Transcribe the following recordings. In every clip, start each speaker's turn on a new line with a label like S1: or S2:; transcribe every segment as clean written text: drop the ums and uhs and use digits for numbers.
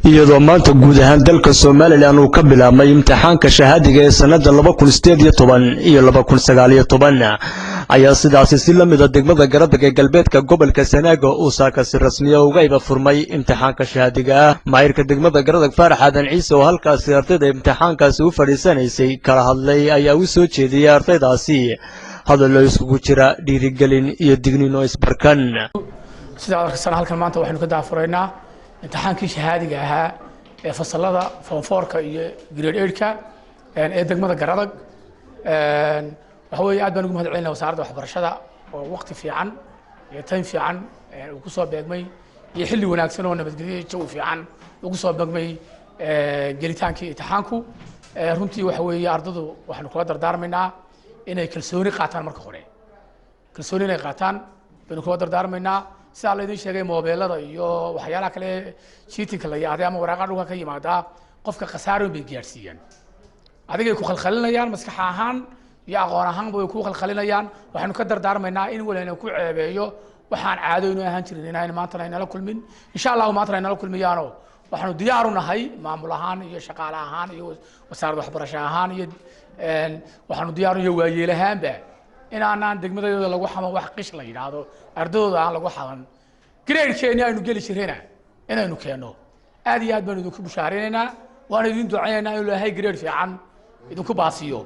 S1: iyadoo maanta guud ahaan dalka Soomaaliland uu ka bilaabmay imtixaanka shahaadiga ee sanada 2018 iyo 2019 ayaa sidaasi si la mid ah degmada Garadeg ee galbeedka gobolka Sanaago uu saakasi rasmi ah uga iba furmay imtixaanka shahaadiga maayirka degmada Garadeg Faarax Aadan Ciise oo halkaas ardayda imtixaankaasi u fadhiisanaysay kala hadlay ayaa u soo jeediyay ardaydaasi hadallo isugu jira dhiirigelin iyo digniino isbarkan
S2: sida arkaysan halkan maanta waxaanu ka daafuraynaa imtixaankii shahaadiga ahaa ee fasalada form 4ka iyo grade 8ka ee degmada Garadeg waxa weeye aad baan ugu mahadcelinayaa wasaaradda waxbarashada oo waqti fiican iyo time fiican uu ku soo beegmay iyo xilli wanaagsan oo nabadgelyo jawi fiican uu ku soo beegmay gelitaankii imtixaanku runtii waxa weeye ardaydu waxaanu kula dardaarmaynaa inay kalsooni qaataan marka hore kalsooni inay qaataan baynu kula dardaarmaynaa sida la idin sheegay moobeelada iyo waxyaalaha kale cheatingka la yahay ama waraaqada dhulka ka yimaada qofka khasaaro bay gaarsiiyaan adigay ku khalkhalinayaan maskax ahaan iyo aqoon ahaan bay ku khalkhalinayaan waxaanu ka dardaarmaynaa in walaana ku ceebeeyo waxaan caado inuu ahaan jirin inaan maanta inala kulmin insha Allah maanta inala kulmiyaano waxaanu diyaar u nahay maamul ahaan iyo shaqaale ahaan iyo wasaaradda waxbarashada ahaan iyo waxaanu diyaar u yahay waayeelahaanba inaanaan degmadayada lagu xamo wax qish la yiraahdo ardayda aan lagu xaban grade-keena aynu gali jireenaa inaynu keeno aad iyo aad baan idinku bushaareynaa waan idin duceeynaa in Ilaahay grade fiican idinku baasiyo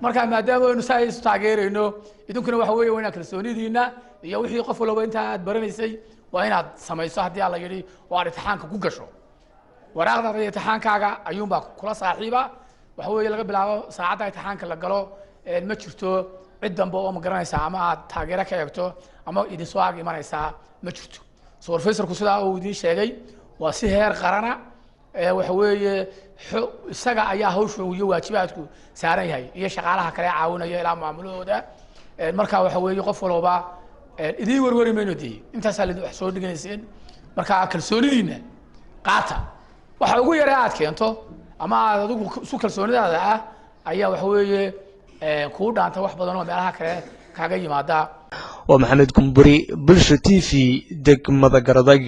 S2: marka maadaama aynu saayis taageerayno idinkuna waxa weeye wayna kalsoonidiina iyo wixii qof walba inta aad baranaysay waa inaad samayso hadii alla yiri oo aad imtixaanka ku gasho waraaqda imtixaankaaga ayuunba kula saaxiiba waxa weeye laga bilaabo saacada imtixaanka la galo ma jirto cid dambe oo ma garanaysaa ama aad taageero ka eegto ama idin soo ag imanaysaa ma jirto soo professorku sidaa uu idin sheegay waa si heer qarana waxa weeye isaga ayaa hawshu iyo waajibaadku saaran yahay iyo shaqaalaha kale caawinaya ilaa maamulooda marka waxa weeye qof walba idin warwari mayno dii intaas la wax soo dhiganayseen marka kalsoonidiina qaata waxa ugu yara aad keento ama aad adigu su kalsoonidaada ah ayaa waxa weeye ku dhaanta wax badan oo meelaha kale kaaga yimaada
S1: waa Maxamed Kumburi Bulsho TV degmada Garadeg.